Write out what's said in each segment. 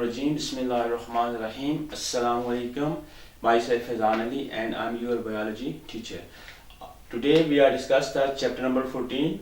Rajim. Bismillahirrahmanirrahim. Assalamu alaikum. Myself Fazan Ali and I'm your biology teacher. Today we are discuss the chapter number 14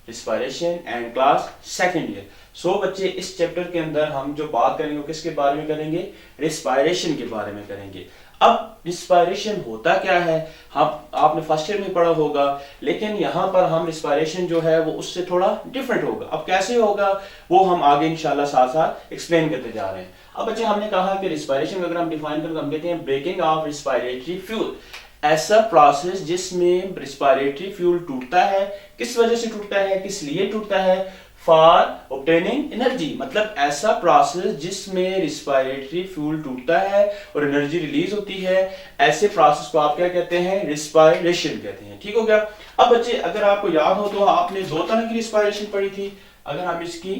respiration and class second year. So बच्चे इस chapter के अंदर हम जो बात करेंगे वो किसके बारे में करेंगे? रेस्पायरेशन के बारे में करेंगे। अब रिस्पायरेशन होता क्या है हम आपने फर्स्ट ईयर में पढ़ा होगा, लेकिन यहाँ पर हम रिस्पायरेशन जो है वो उससे थोड़ा डिफरेंट होगा। अब कैसे होगा वो हम आगे इंशाल्लाह साथ साथ एक्सप्लेन करते जा रहे हैं। अब बच्चे हमने कहा कि रिस्पायरेशन अगर हम डिफाइन करें तो हम कहते हैं ब्रेकिंग ऑफ रिस्पायरेटरी फ्यूल, ऐसा प्रोसेस जिसमें रिस्पायरेटरी फ्यूल टूटता है। किस वजह से टूटता है, किस लिए टूटता है? फॉर ऑब्टेनिंग एनर्जी, मतलब ऐसा प्रोसेस जिसमें रिस्पायरेटरी फ्यूल टूटता है और एनर्जी रिलीज होती है, ऐसे प्रोसेस को आप क्या कहते हैं? रिस्पायरेशन कहते हैं। ठीक हो गया। अब बच्चे अगर आपको याद हो तो आपने दो तरह की रिस्पायरेशन पढ़ी थी। अगर हम इसकी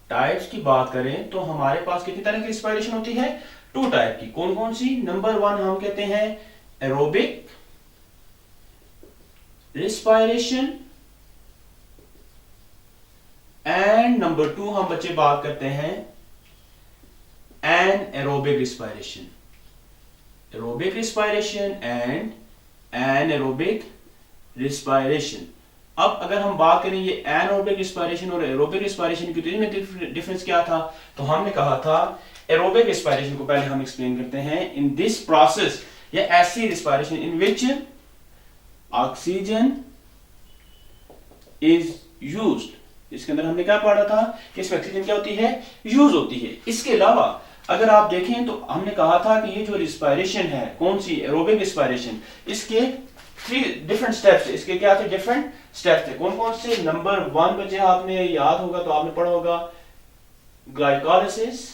टाइप्स की बात करें तो हमारे पास कितनी तरह की रिस्पायरेशन होती है? टू टाइप की। कौन कौन सी? नंबर वन हम कहते हैं aerobic respiration and number two हम बच्चे बात करते हैं anaerobic respiration. Aerobic respiration and anaerobic respiration. अब अगर हम बात करें ये एनएरोबिक रिस्पायरेशन और एरोबिक रिस्पायरेशन की तो इनमें डिफरेंस क्या था? तो हमने कहा था एरोबिक रिस्पायरेशन को पहले हम एक्सप्लेन करते हैं। इन दिस प्रोसेस, या ऐसी respiration in which oxygen is used, इसके अंदर हमने क्या पढ़ा था कि इसमें ऑक्सीजन क्या होती है? यूज होती है। इसके अलावा अगर आप देखें तो हमने कहा था कि ये जो रिस्पायरेशन है, कौन सी? एरोबिक रिस्पायरेशन, इसके थ्री डिफरेंट स्टेप्स। इसके क्या थे? डिफरेंट स्टेप्स थे। कौन कौन से? नंबर वन बच्चे आपने याद होगा तो आपने पढ़ा होगा ग्लाइकोलाइसिस,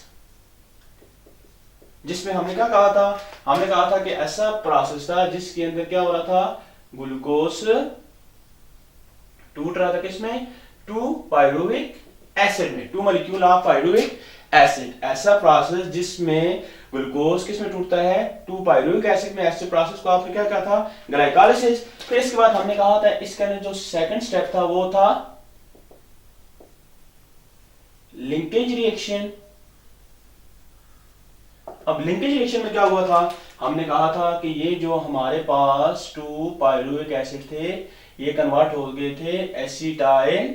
जिसमें हमने क्या कहा था? हमने कहा था कि ऐसा प्रोसेस था जिसके अंदर क्या हो रहा था? ग्लूकोज टूट रहा था। किसमें? 2 पायरुविक एसिड में, 2 मॉलिक्यूल ऑफ पायरुविक एसिड। ऐसा प्रोसेस जिसमें ग्लूकोज किसमें टूटता है? 2 पायरुविक एसिड में। ऐसे प्रोसेस को आपने क्या कहा था? ग्लाइकोलाइसिस। फिर इसके बाद हमने कहा था इसका जो सेकंड स्टेप था वो था लिंकेज रिएक्शन। अब लिंकेज रिएक्शन में क्या हुआ था? हमने कहा था कि ये जो हमारे पास 2 पायरुविक एसिड थे ये कन्वर्ट हो गए थे एसिटाइल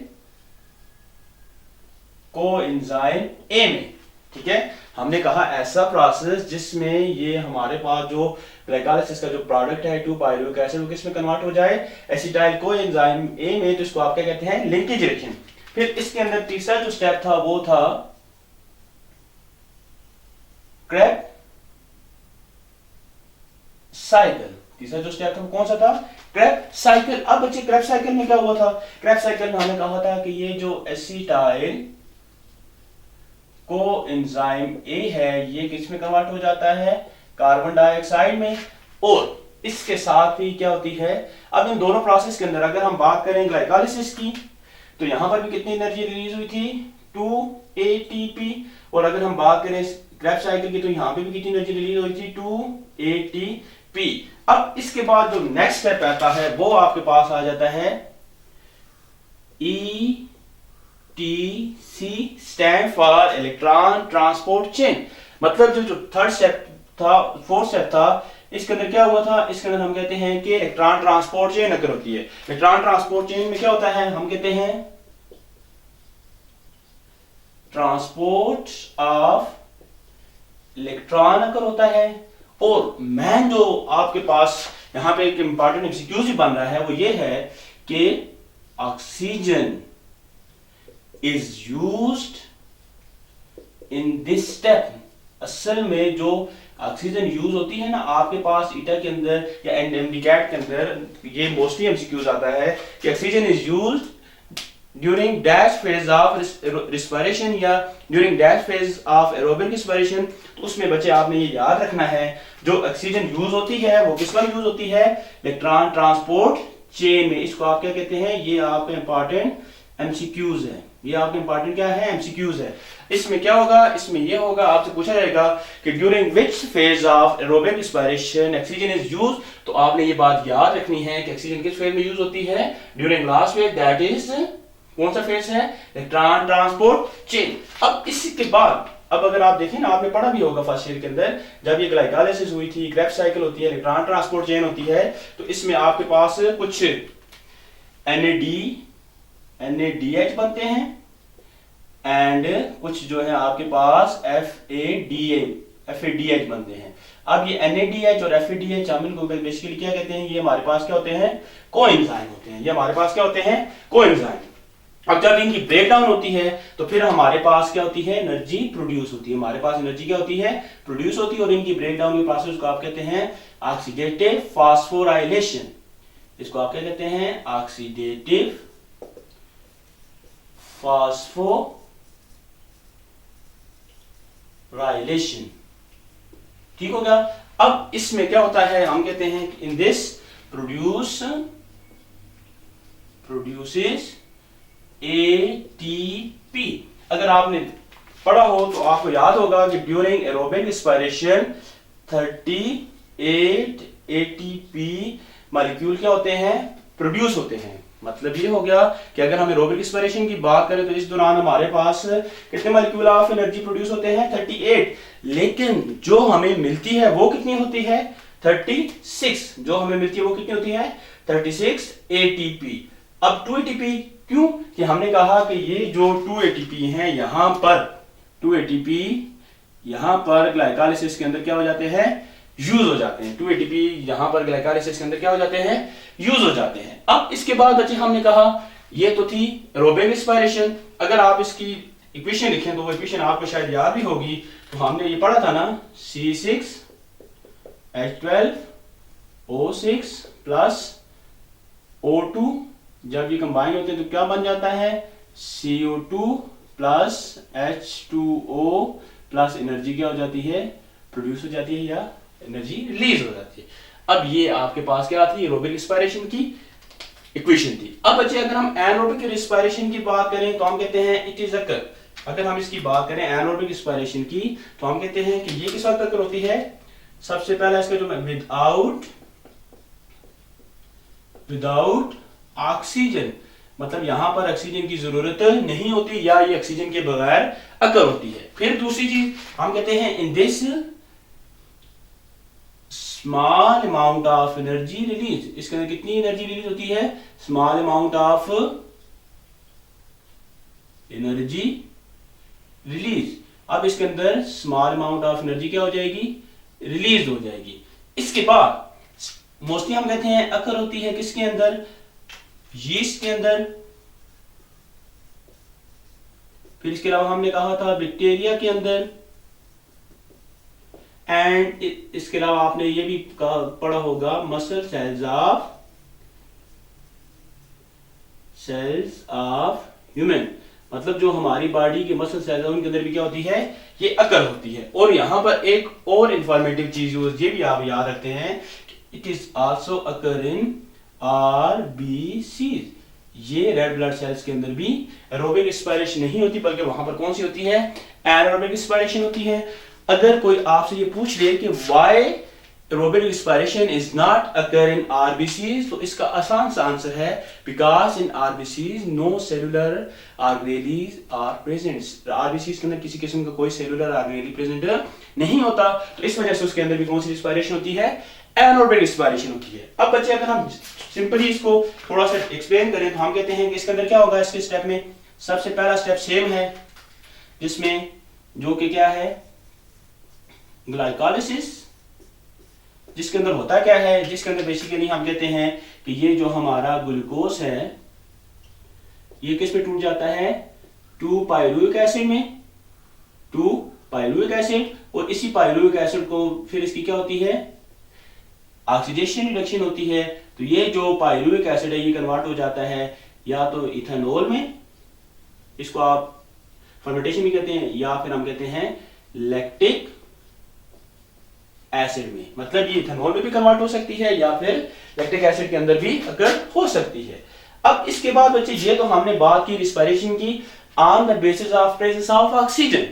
कोएंजाइम ए में। ठीक है, हमने कहा ऐसा प्रोसेस जिसमें ये हमारे पास जो ग्लाइकोलाइसिस का जो प्रोडक्ट है 2 पायरुविक एसिड वो किसमें कन्वर्ट हो जाए? एसिटाइल कोएंजाइम ए में। तो इसको आप क्या कहते हैं? Linkage reaction. फिर इसके अंदर तीसरा जो स्टेप था वो था क्रेब्स साइकिल। तीसरा जो स्टेप था वो कौन सा था? Krebs cycle. अब बच्चे क्रेब्स साइकिल में क्या हुआ था? क्रेब्स साइकिल में हमने कहा था कि ये जो एसिटाइल कोएंजाइम ए है ये किस में कन्वर्ट हो जाता है? कार्बन डाइऑक्साइड में। और इसके साथ ही क्या होती है? अब इन दोनों प्रोसेस के अंदर अगर हम बात करें ग्लाइकोलाइसिस की तो यहां पर भी कितनी एनर्जी रिलीज हुई थी? 2 ATP। और अगर हम बात करें क्रेब्स साइकिल की तो यहां पे भी कितनी एनर्जी रिलीज हुई थी? 2 ATP। अब इसके बाद जो नेक्स्ट स्टेप आता है वो आपके पास आ जाता है ETC, stand for electron transport chain. मतलब जो थर्ड स्टेप था, फोर्थ स्टेप था, इसके अंदर क्या हुआ था? इसके अंदर हम कहते हैं कि इलेक्ट्रॉन ट्रांसपोर्ट चेन अगर होती है। इलेक्ट्रॉन ट्रांसपोर्ट चेन में क्या होता है? हम कहते हैं ट्रांसपोर्ट ऑफ इलेक्ट्रॉन अगर होता है। और मैन जो आपके पास यहां पे एक इंपॉर्टेंट एमसीक्यू बन रहा है वो ये है कि oxygen is used in this step. असल में जो ऑक्सीजन यूज होती है ना आपके पास ईटा के अंदर या एमडीकैट के अंदर, ये मोस्टली एमसीक्यूज आता है कि oxygen is used during dash phase of respiration या during dash phase of aerobic respiration. तो उसमें बच्चे आपने ये याद रखना है जो ऑक्सीजन यूज होती है वो किस पर यूज होती है? इलेक्ट्रॉन ट्रांसपोर्ट चेन में। इसको आप क्या कहते हैं? ये आपके इंपॉर्टेंट एमसीक्यूज है। ये आपके इंपॉर्टेंट क्या है? एमसीक्यूज है। इसमें क्या होगा? इसमें ये होगा, आपसे पूछा जाएगा कि during which phase of aerobic respiration oxygen is used. तो आपने ये बात याद रखनी है कि ऑक्सीजन किस फेज में यूज होती है? During last phase, that is कौन सा फेज है? Electron transport chain. अब इसी के बाद अब अगर आप देखें ना, आपने पढ़ा भी होगा फर्स्ट ईयर के अंदर, जब ये ग्लाइकोलाइसिस हुई थी, क्रेब्स साइकिल होती है, इलेक्ट्रॉन ट्रांसपोर्ट चेन होती है, तो इसमें आपके पास कुछ NADH बनते हैं एंड कुछ जो है आपके पास FADH बनते हैं। अब ये NADH और FADH हम इनको बेसिकली क्या कहते हैं, ये हमारे पास क्या होते हैं, कोएंजाइम होते हैं। ये हमारे पास क्या होते हैं, कोएंजाइम। अब जब इनकी ब्रेकडाउन होती है तो फिर हमारे पास क्या होती है, एनर्जी प्रोड्यूस होती है। हमारे पास एनर्जी क्या होती है, प्रोड्यूस होती है। और इनकी ब्रेकडाउन के प्रोसेस को आप कहते हैं ऑक्सीडेटिव फास्फोराइलेशन। इसको आप क्या कहते हैं, ऑक्सीडेटिव फास्फोराइलेशन। ठीक हो गया। अब इसमें क्या होता है, हम कहते हैं इन दिस प्रोड्यूसेस ATP। अगर आपने पढ़ा हो तो आपको याद होगा कि during aerobic respiration 38 ATP molecule क्या होते हैं, प्रोड्यूस होते हैं। मतलब ये हो गया कि अगर हम एरोबिक रिस्पिरेशन की बात करें तो इस दौरान हमारे पास कितने मॉलिक्यूल ऑफ एनर्जी प्रोड्यूस होते हैं, 38। लेकिन जो हमें मिलती है वो कितनी होती है, 36। जो हमें मिलती है वो कितनी होती है, 36 ATP। अब 2 ATP क्यों, कि हमने कहा कि ये जो 2 ATP हैं यहां पर 2 ATP यहां पर ग्लाइकोलाइसिस के अंदर क्या हो जाते हैं, यूज हो जाते हैं। 2 ATP यहां पर ग्लाइकोलाइसिस के अंदर क्या हो जाते हैं, यूज हो जाते हैं। अब इसके बाद बच्चे हमने कहा ये तो थी एरोबिक रिस्पिरेशन। अगर आप इसकी इक्वेशन लिखें तो वो इक्वेशन आपको शायद याद भी होगी, तो हमने ये पढ़ा था ना, C6H12O6 प्लस O2, जब ये कंबाइन होते हैं तो क्या बन जाता है, CO2 plus H2O plus energy क्या हो जाती है, प्रोड्यूस हो जाती है या एनर्जी रिलीज हो जाती है। अब ये आपके पास क्या थी, एरोबिक रिस्पिरेशन की इक्वेशन थी। अब बच्चे अगर हम एनारोबिक रिस्पिरेशन की बात करें तो हम कहते हैं इट इज अकर। अगर हम इसकी बात करें एनारोबिक रिस्पिरेशन की तो हम कहते हैं कि ये किस वक्त अकर होती है, सबसे पहला इसका जो विदाउट ऑक्सीजन, मतलब यहां पर ऑक्सीजन की जरूरत नहीं होती या ये ऑक्सीजन के बगैर अकर होती है। फिर दूसरी चीज हम कहते हैं in this small amount of energy release. इसके अंदर कितनी एनर्जी रिलीज होती है, small amount of energy release. अब इसके अंदर स्मॉल अमाउंट ऑफ एनर्जी क्या हो जाएगी, रिलीज हो जाएगी। इसके बाद मोस्टली हम कहते हैं अकर होती है किसके अंदर, यीस्ट के अंदर। फिर इसके अलावा हमने कहा था बैक्टीरिया के अंदर, एंड इसके अलावा आपने ये भी पढ़ा होगा मसल सेल्स ऑफ ह्यूमन, मतलब जो हमारी बॉडी के मसल सेल्स है उनके अंदर भी क्या होती है, ये अकर होती है। और यहां पर एक और इंफॉर्मेटिव चीज ये भी आप याद रखते हैं, it is also occur in RBCs। ये रेड ब्लड सेल्स के अंदर भी एरोबिक रिस्पिरेशन नहीं होती, बल्कि वहां पर कौन सी होती है, एनारोबिक रिस्पिरेशन होती है। अगर कोई आपसे ये पूछ ले कि why aerobic respiration is not occur in RBCs, तो इसका आसान सा आंसर है because in RBCs no cellular organelles are present. RBCs के अंदर किसी किस्म का कोई सेलुलर ऑर्गेनेली प्रेजेंट नहीं होता, तो इस वजह से उसके अंदर भी कौन सी रिस्पिरेशन होती है, एनारोबिक रिस्पिरेशन होती है। अब बच्चे अगर हम सिंपली इसको थोड़ा सा एक्सप्लेन करें तो हम कहते हैं कि इसके अंदर क्या होगा, इसके स्टेप में सबसे पहला स्टेप सेम है, जिसमें जो कि क्या है, ग्लाइकोलाइसिस। जिसके अंदर होता क्या है, जिसके अंदर बेसिकली हम कहते हैं कि ये जो हमारा ग्लूकोज है ये किस में टूट जाता है, 2 पाइरुविक एसिड में, 2 पाइरुविक एसिड। और इसी पाइरुविक एसिड को फिर इसकी क्या होती है, ऑक्सीडेशन रिडक्शन होती है। तो ये जो पाइरुविक एसिड है ये कन्वर्ट हो जाता है या तो इथेनॉल में, इसको आप फर्मेंटेशन भी कहते हैं, या फिर हम कहते हैं लैक्टिक एसिड में। मतलब ये इथेनॉल में भी कन्वर्ट हो सकती है या फिर लैक्टिक एसिड के अंदर भी अकर हो सकती है। अब इसके बाद बच्चे ये तो हमने बात की रिस्पिरेशन की on the basis of presence of oxygen,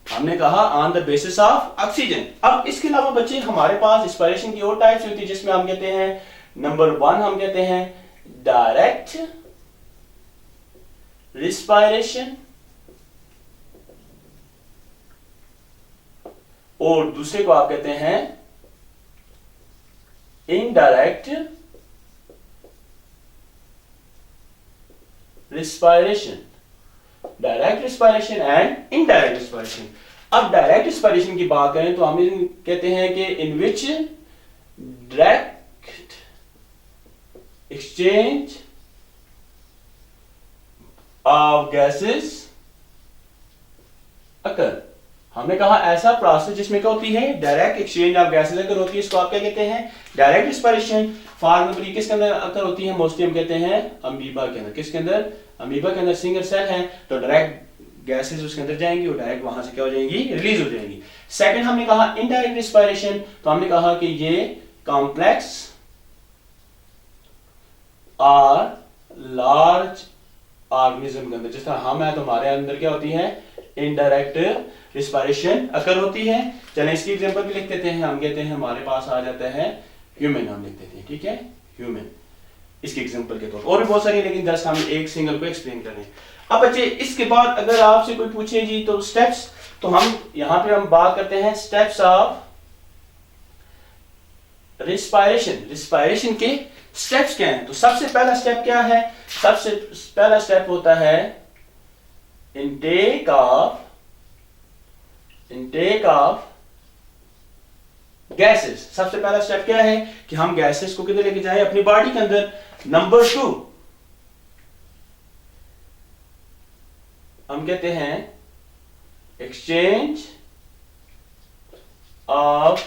हमने कहा on the basis of oxygen. अब इसके अलावा बच्चे हमारे पास रिस्पिरेशन की और टाइप्स होती है, जिसमें हम कहते हैं नंबर 1 हम कहते हैं डायरेक्ट रिस्पिरेशन, और दूसरे को आप कहते हैं indirect respiration, direct respiration and indirect respiration. अब डायरेक्ट रिस्पायरेशन की बात करें तो हम कहते हैं कि इन विच डायरेक्ट एक्सचेंज ऑफ गैसेस अकर। हमने कहा ऐसा प्रोसेस जिसमें क्या होती है, डायरेक्ट एक्सचेंज ऑफ गैसेस अकर होती है, इसको आप क्या कहते हैं, डायरेक्ट रिस्पायरेशन। फॉर्म किसके अंदर अकर होती है, मोस्टली हम कहते हैं अमीबा के अंदर। किसके अंदर, अमीबा के अंदर सिंगल सेल है, तो डायरेक्ट गैसेस उसके अंदर जाएंगी और डायरेक्ट वहां से क्या हो जाएंगी, रिलीज हो जाएंगी। सेकंड हमने कहा इनडायरेक्ट रिस्पायरेशन, तो हमने कहा कि ये कॉम्प्लेक्स और लार्ज ऑर्गेनिज्म के अंदर, जिस तरह हम है तो हमारे अंदर क्या होती है, इनडायरेक्ट रिस्पायरेशन अकर होती है। चलें इसकी एग्जांपल भी लिख देते हैं। हम कहते हैं हमारे पास आ जाता है ह्यूमन, हम लिख देते हैं, ठीक है, ह्यूमन इसके एग्जांपल के तौर पर। और भी बहुत सारी, लेकिन जस्ट हम एक सिंगल को एक्सप्लेन कर रहे हैं। अब बच्चे इसके बाद अगर आपसे कोई पूछे जी तो स्टेप्स, तो हम यहां पे हम बात करते हैं स्टेप्स ऑफ रिस्पायरेशन। रिस्पायरेशन के स्टेप्स क्या हैं? तो सबसे पहला स्टेप क्या है? सबसे पहला स्टेप होता है इनटेक ऑफ गैसेस। सबसे पहला स्टेप क्या है कि हम गैसेस को किधर लेके जाएं, अपनी बॉडी के अंदर। नंबर 2 हम कहते हैं exchange of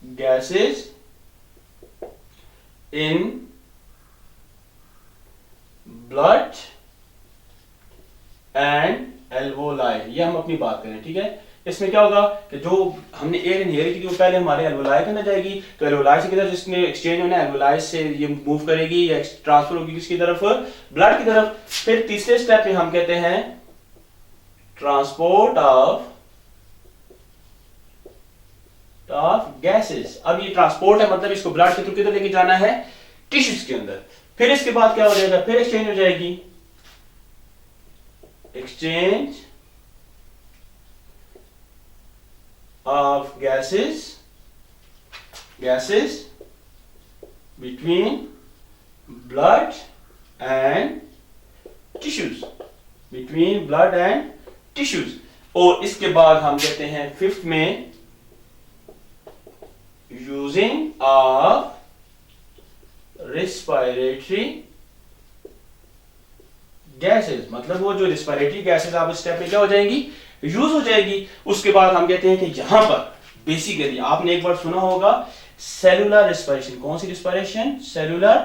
gases in blood and alveoli. ये हम अपनी बात करें, ठीक है। इसमें क्या होगा कि जो हमने एयर इनहेल की थी वो पहले हमारे एल्वोलाई के अंदर जाएगी, तो एल्वोलाई से किधर जिसमें एक्सचेंज होना है, एल्वोलाई से ये मूव करेगी या ट्रांसफर होगी किसकी तरफ, ब्लड की तरफ। फिर तीसरे स्टेप में हम कहते हैं ट्रांसपोर्ट ऑफ गैसेस। अब ये ट्रांसपोर्ट है, मतलब इसको ब्लड के थ्रू किधर लेके जाना है, टिश्यूज के अंदर। फिर इसके बाद क्या हो जाएगा, फिर एक्सचेंज हो जाएगी, exchange of gases between blood and tissues, और इसके बाद हम कहते हैं फिफ्थ में यूजिंग ऑफ रेस्पिरेटरी गैसेस। मतलब वो जो रेस्पिरेटरी गैसेस आप स्टेप में क्या हो जाएंगी, यूज हो जाएगी। उसके बाद हम कहते हैं कि यहां पर बेसिकली आपने एक बार सुना होगा सेलुलर रिस्पायरेशन। कौन सी रिस्पायरेशन, सेलुलर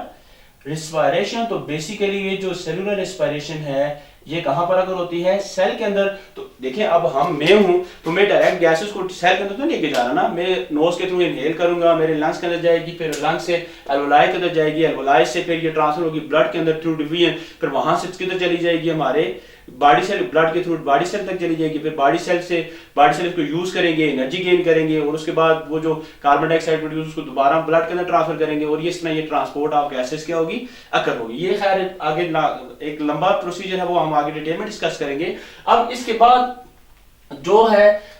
रिस्पायरेशन। तो बेसिकली ये जो सेलुलर रिस्पायरेशन है ये कहां पर अगर होती है, सेल के अंदर। तो देखिए अब मैं हूं तो मैं डायरेक्ट गैसेस को सेल के अंदर तो लेके जा रहा ना, मैं नोज के थ्रू इनहेल करूंगा, मेरे लंग्स के अंदर जाएगी, फिर लंग्स से एल्वोलाई के अंदर जाएगी, एल्वोलाई से फिर ये ट्रांसफर होगी ब्लड के अंदर थ्रू डिवीजन, फिर वहां से किधर चली जाएगी, हमारे बॉडी सेल, ब्लड के थ्रू बॉडी सेल तक चली जाएगी, फिर बॉडी सेल इसको यूज करेंगे, एनर्जी गेन करेंगे, और उसके बाद वो जो कार्बन डाइऑक्साइड प्रोड्यूस उसको दोबारा ब्लड के अंदर ट्रांसफर करेंगे, और ये इसमें ये ट्रांसपोर्ट ऑफ गैसेस क्या होगी, अकर होगी। ये खैर आगे एक लंबा प्रोसीजर है, वो हम आगे डिटेल में डिस्कस करेंगे। अब इसके बाद जो है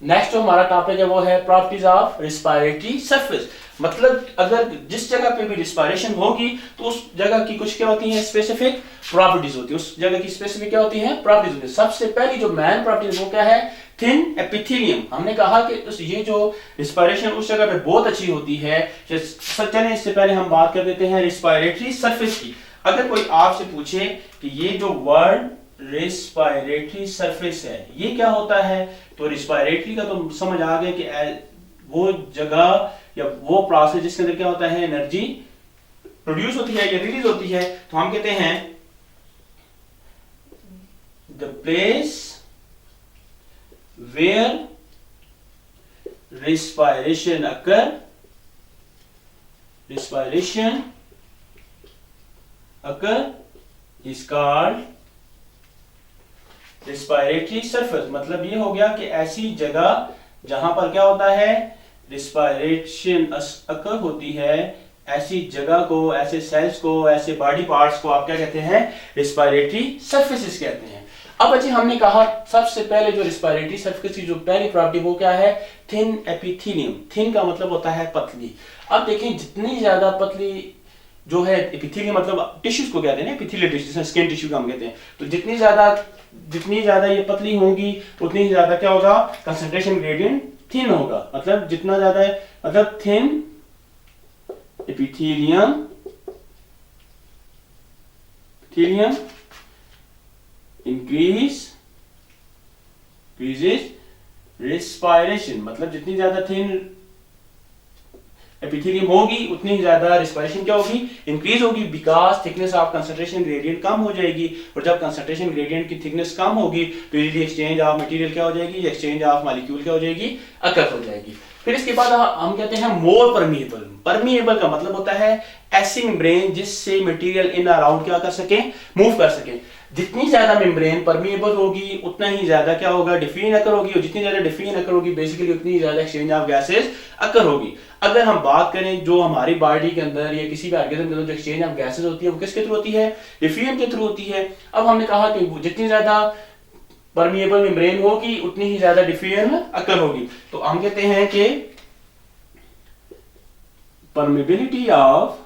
नेक्स्ट जो हमारा टॉपिक है वो है प्रॉपर्टीज ऑफ रिस्पायरेटरी सरफेस। मतलब अगर जिस जगह पे भी रिस्पायरेशन होगी तो उस जगह की कुछ क्या होती है, स्पेसिफिक प्रॉपर्टीज होती है, उस जगह की स्पेसिफिक क्या होती है, प्रॉपर्टीज होती है। सबसे पहली जो मेन प्रॉपर्टीज वो क्या है, थिन एपिथेलियम। हमने कहा कि ये जो रिस्पायरेशन उस जगह पे बहुत अच्छी होती है। चलें इससे पहले हम बात कर देते हैं रिस्पायरेटरी सरफेस की। अगर कोई आपसे पूछे कि ये जो वर्ड रेस्पिरेटरी सरफेस है ये क्या होता है, तो रिस्पिरेटरी का तो समझ आ गया कि वो जगह या वो प्रोसेस जिसके अंदर क्या होता है, एनर्जी प्रोड्यूस होती है या रिलीज होती है। तो हम कहते हैं the place where respiration occur is called respiratory surface। मतलब ये हो गया कि ऐसी जगह जहां पर क्या होता है, रिस्पायरेशन अकर होती है, ऐसी जगह को, ऐसे सेल्स को, ऐसे बॉडी पार्ट्स को आप क्या कहते हैं, रिस्पायरेटरी सरफेसेस कहते हैं। अब बच्चे हमने कहा सबसे पहले जो रिस्पायरेटरी सरफेस की जो पहली प्रॉपर्टी वो क्या है, थिन एपिथेलियम। थिन का मतलब होता है पतली। अब देखें जितनी ज्यादा पतली जो है एपिथेलियम मतलब टिश्यूज को कहते हैं ना, एपिथेलियल टिश्यू स्किन टिश्यू का हम कहते हैं, तो जितनी ज्यादा ये पतली होंगी उतनी ही ज्यादा क्या होगा, कंसंट्रेशन ग्रेडियंट थिन होगा। मतलब जितना ज्यादा है मतलब थिन एपिथेलियम increases respiration, मतलब जितनी ज्यादा थिन एपिथेलियम होगी उतनी ही ज्यादा रिस्पायरेशन क्या होगी, इंक्रीज होगी, because thickness of concentration gradient कम हो जाएगी। और जब कंसंट्रेशन ग्रेडियंट की थिकनेस कम होगी तो इजीली एक्सचेंज ऑफ मटेरियल क्या हो जाएगी, एक्सचेंज ऑफ मॉलिक्यूल क्या हो जाएगी, अकर हो जाएगी। फिर इसके बाद हम कहते हैं मोर परमिएबल। परमिएबल का मतलब होता है ऐसी मेम्ब्रेन जिससे मटेरियल इन अराउंड क्या कर सके, मूव कर सके। जितनी ज्यादा मेम्ब्रेन परमिएबल होगी उतना ही ज्यादा क्या होगा, डिफ्यूजन अकर होगी, और जितनी ज्यादा डिफ्यूजन अकर होगी बेसिकली उतनी ही ज्यादा एक्सचेंज ऑफ गैसेस अकर होगी। अगर हम बात करें जो हमारी बॉडी के अंदर या किसी भी ऑर्गेनिज्म के अंदर जो एक्सचेंज ऑफ गैसेस होती है वो किसके थ्रू होती है, डिफ्यूजन के थ्रू होती है। अब हमने कहा कि जितनी ज्यादा परमिएबल मेम्ब्रेन होगी उतनी ही ज्यादा डिफ्यूजन अकर होगी। तो हम कहते हैं कि permeability of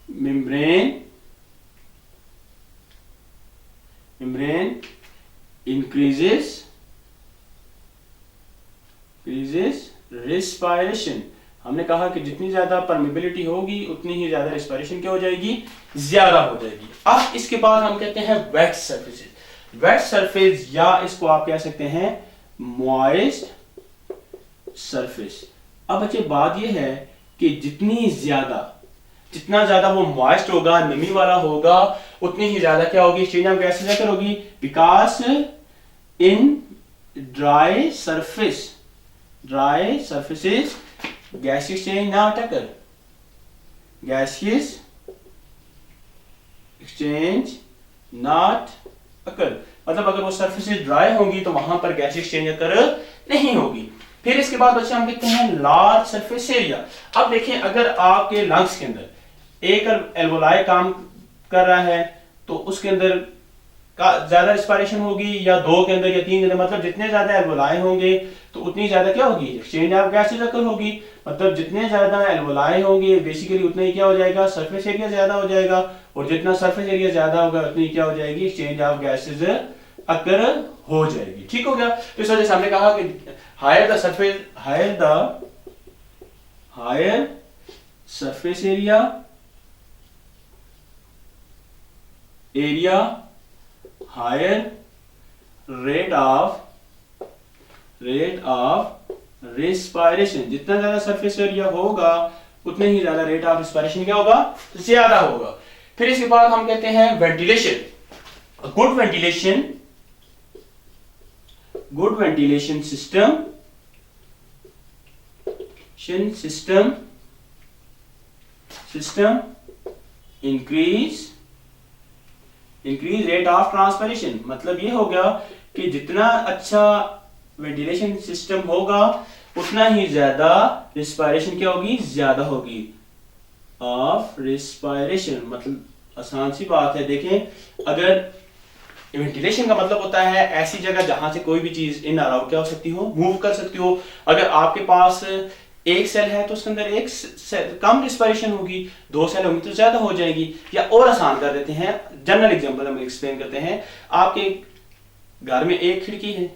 membrane increases respiration। हमने कहा कि जितनी ज्यादा परमिबिलिटी होगी उतनी ही ज्यादा रेस्पिरेशन क्या हो जाएगी, ज्यादा हो जाएगी। अब इसके बाद हम कहते हैं वेट सरफेसेस। वेट सरफेस या इसको आप कह सकते हैं मॉइस्ट सरफेस। अब बच्चे बात यह है कि जितना ज्यादा वो मॉइस्ट होगा, नमी वाला होगा, उतनी ही ज्यादा क्या होगी, एक्सचेंज ऑफ गैसेस क्या होगी, because in dry surfaces gas exchange not occur, gases exchange not occur. मतलब अगर वो सरफेसेस ड्राई होंगी तो वहां पर गैस एक्सचेंज अकर नहीं होगी। फिर इसके बाद बच्चे हम कहते हैं लार्ज सरफेस एरिया। अब देखें अगर आपके लंग्स के अंदर एक एल्वोलाई काम कर रहा है तो उसके अंदर ज्यादा रेस्पिरेशन होगी, या दो के अंदर या तीन के अंदर, मतलब जितने ज्यादा एल्वोलाई होंगे तो उतनी ज्यादा क्या होगी, एक्सचेंज ऑफ गैसेस अकर होगी। मतलब जितने ज्यादा एल्वोलाई होंगे बेसिकली उतना ही क्या हो जाएगा, सरफेस एरिया ज्यादा हो जाएगा, और जितना सरफेस एरिया ज्यादा होगा उतनी क्या हो जाएगी, एक्सचेंज ऑफ गैसेस अकर हो जाएगी। ठीक हो गया। तो इस वजह से हमने कहा कि higher surface area higher rate of respiration. जितना ज्यादा सरफेस एरिया होगा उतने ही ज्यादा रेट ऑफ रेस्पिरेशन क्या होगा, ज्यादा होगा। फिर इसके बाद हम कहते हैं ventilation. Good ventilation system increase rate of transpiration. मतलब ये हो गया कि जितना अच्छा वेंटिलेशन सिस्टम होगा उतना ही ज्यादा रिस्पायरेशन क्या होगी, ज्यादा होगी ऑफ रिस्पायरेशन। मतलब आसान सी बात है। देखें अगर वेंटिलेशन का मतलब होता है ऐसी जगह जहां से कोई भी चीज इन और आउट क्या हो सकती हो, मूव कर सकती हो। अगर आपके पास एक सेल है तो उसके अंदर एक कम रिस्पिरेशन होगी, दो सेल होंगी तो ज्यादा हो जाएगी। या और आसान कर देते हैं, जनरल एग्जांपल हम एक्सप्लेन करते हैं। आपके घर में एक खिड़की है,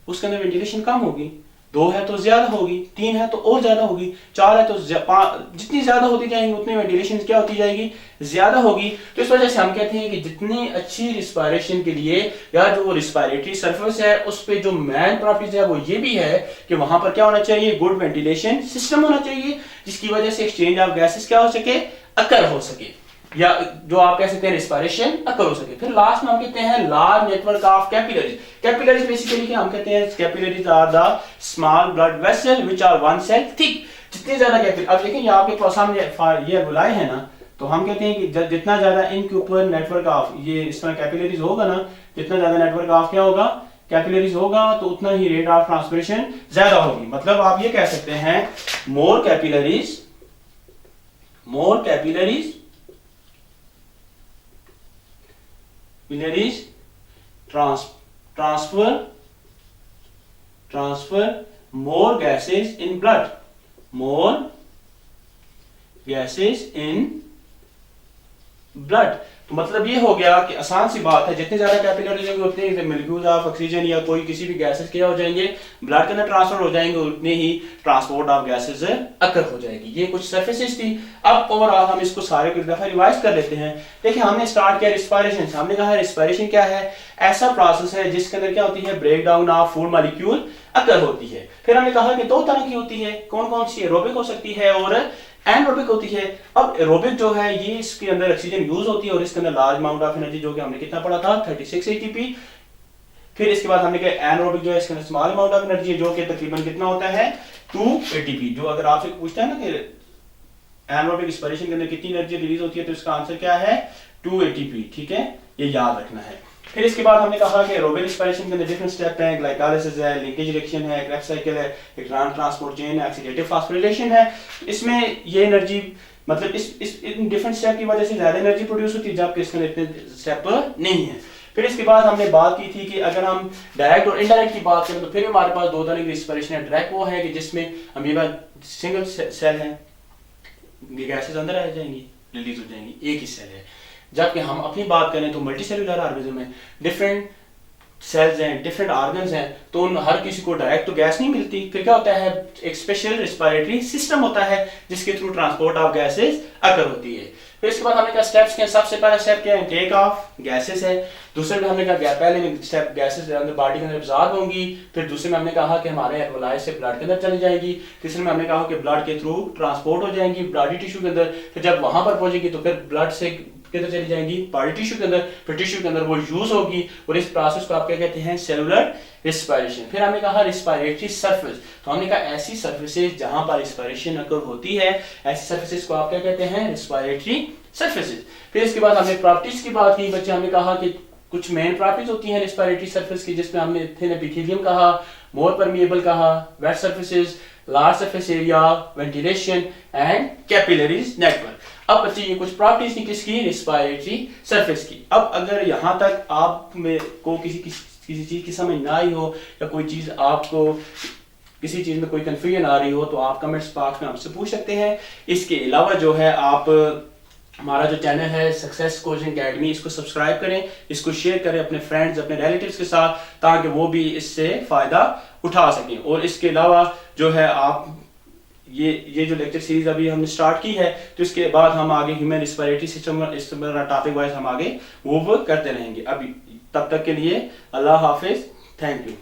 उसके अंदर वेंटिलेशन कम होगी, दो है तो ज्यादा होगी, तीन है तो और ज्यादा होगी, चार है तो जितनी ज्यादा होती जाएंगी उतनी वेंटिलेशन क्या होती जाएगी, ज्यादा होगी। तो इस वजह से हम कहते हैं कि जितनी अच्छी रिस्पायरेशन के लिए या जो रिस्पायरेटरी सरफेस है उस पे जो मेन प्रॉपर्टीज है वो ये भी है कि वहां पर क्या होना चाहिए, गुड वेंटिलेशन सिस्टम होना चाहिए, जिसकी वजह से एक्सचेंज ऑफ गैसेस क्या हो सके, अकर हो सके, या जो आप कह सकते हैं रिस्पायरेशन अकर हो सके। फिर लास्ट में हम कहते हैं large network of capillaries. Capillaries basically क्या हम कहते हैं, capillaries are the small blood vessel which are one cell thick. जितने ज्यादा कैपिलरी, अब देखें यहाँ पे सामने ये बुलाए है ना, तो हम कहते हैं कि जितना ज्यादा इनके ऊपर नेटवर्क ऑफ ये इस तरह कैपिलरीज होगा ना, जितना ज्यादा नेटवर्क ऑफ क्या होगा, कैपिलरीज होगा, तो उतना ही रेट ऑफ ट्रांसपिरेशन ज्यादा होगी। मतलब आप ये कह सकते हैं more capillaries capillaries transfer more gases in blood, more gases in blood. तो मतलब ये हो गया कि आसान सी बात है, जितने ज्यादा कैपिलरीज होंगे उतने ही मॉलिक्यूल्स ऑफ ऑक्सीजन या कोई किसी भी गैसेस क्या हो जाएंगे, ब्लड के अंदर ट्रांसफर हो जाएंगे, उतने ही ट्रांसपोर्ट ऑफ गैसेस अकर हो जाएगी। ये कुछ सरफेसेस थी। अब ओवरऑल हम इसको सारे को एक दफा रिवाइज कर लेते हैं। देखिए हमने स्टार्ट किया रिस्पायरेशन से। हमने कहा रिस्पायरेशन क्या है, ऐसा प्रोसेस है जिसके अंदर क्या होती है, break down of food molecule occur होती है। फिर हमने कहा कि दो तरह की होती है, कौन कौन सी, एरोबिक हो सकती है और एनारोबिक होती है। अब एरोबिक जो है ये इसके अंदर ऑक्सीजन यूज होती है और इसके अंदर लार्ज अमाउंट ऑफ एनर्जी, जो कि हमने कितना पढ़ा था 36 एटीपी। फिर इसके बाद हमने कहा एनारोबिक जो है इसके अंदर स्मॉल अमाउंट ऑफ एनर्जी है, जो कि तकरीबन कितना होता है 2 एटीपी। जो अगर आपसे पूछता है ना कि एनारोबिक रिस्पिरेशन के अंदर कितनी एनर्जी रिलीज होती है, तो इसका आंसर क्या है 2 एटीपी। ठीक है, ये याद रखना है। फिर इसके बाद हमने कहा कि एरोबिक रिस्पिरेशन के अंदर डिफरेंट स्टेप हैं, ग्लाइकोलाइसिस है, लिंकेज रिएक्शन है, क्रेब्स साइकिल है, एक ट्रांसपोर्ट चेन है, ऑक्सीडेटिव फास्फोरिलेशन है। इसमें ये एनर्जी मतलब इस डिफरेंट स्टेप की वजह से ज्यादा एनर्जी प्रोड्यूस होती है, जबकि इसके अंदर इतने स्टेप नहीं है। फिर इसके बाद हमने बात की थी कि अगर हम डायरेक्ट और इनडायरेक्ट की बात करें तो फिर हमारे पास दो तरह की रिस्पिरेशन है। डायरेक्ट वो है कि जिसमें हम ये बात सिंगल सेल है, गैसेस अंदर आ जाएंगी, रिलीज हो जाएंगी, एक ही सेल है। जबकि हम अपनी बात करें तो मल्टी सेलुलर ऑर्गेनिज्म में डिफरेंट सेल्स हैं, डिफरेंट ऑर्गन्स हैं, तो उन हर किसी को डायरेक्ट तो गैस नहीं मिलती। फिर क्या होता है, एक स्पेशल रिस्पिरेटरी सिस्टम होता है जिसके थ्रू ट्रांसपोर्ट ऑफ गैसेस अकर होती है। फिर इसके बाद हमने कहा स्टेप्स क्या, सबसे पहला स्टेप क्या है, टेक ऑफ गैसेस है। दूसरे में हमने कहा पहले स्टेप गैसेस अंदर बॉडी के अंदर एब्जॉर्ब होंगी। फिर दूसरे में हमने कहा कि हमारे एल्वोलाई से ब्लड के अंदर चली जाएगी। तीसरे में हमने कहा कि ब्लड के थ्रू ट्रांसपोर्ट हो जाएंगी बॉडी टिश्यू के अंदर। फिर जब वहां पर पहुंचेगी तो फिर ब्लड से किधर चली जाएंगी, बॉडी टिश्यू के अंदर। फिर टिश्यू के अंदर वो यूज होगी और इस प्रोसेस को आप क्या कहते हैं, सेलुलर रिस्पिरेशन। फिर हमने कहा रिस्पिरेटरी सरफेस, तो हमने कहा ऐसी सरफेसेस जहां पर रिस्पिरेशन अकर होती है, ऐसी सरफेसेस को आप क्या कहते हैं, रिस्पिरेटरी सरफेसेस। फिर इसके बाद हमने प्रॉपर्टीज की बात की बच्चे। हमने कहा कि कुछ मेन प्रॉपर्टीज होती हैं रिस्पिरेटरी सरफेस की, जिसमें हमने थिन एपिथेलियम कहा, मोर परमिएबल कहा, wet surfaces, large surface area, ventilation and capillaries network. अब बच्चे ये कुछ प्रॉपर्टीज थी किसकी, रिस्पिरेटरी सरफेस की। अब अगर यहां तक आप में को किसी चीज की समझ ना आई हो या कोई चीज आपको किसी चीज में कोई कंफ्यूजन आ रही हो तो आप कमेंट्स बॉक्स में हमसे पूछ सकते हैं। इसके अलावा जो है आप हमारा जो चैनल है सक्सेस कोचिंग अकेडमी, इसको सब्सक्राइब करें, इसको शेयर करें अपने फ्रेंड्स अपने रिलेटिव्स के साथ, ताकि वो भी इससे फायदा उठा सकें। और इसके अलावा जो है आप ये जो लेक्चर सीरीज अभी हमने स्टार्ट की है, तो इसके बाद हम आगे ह्यूमन रिस्पिरेटरी सिस्टम इस टॉपिक वाइज हम आगे मूव करते रहेंगे। अभी तब तक के लिए अल्लाह हाफिज, थैंक यू।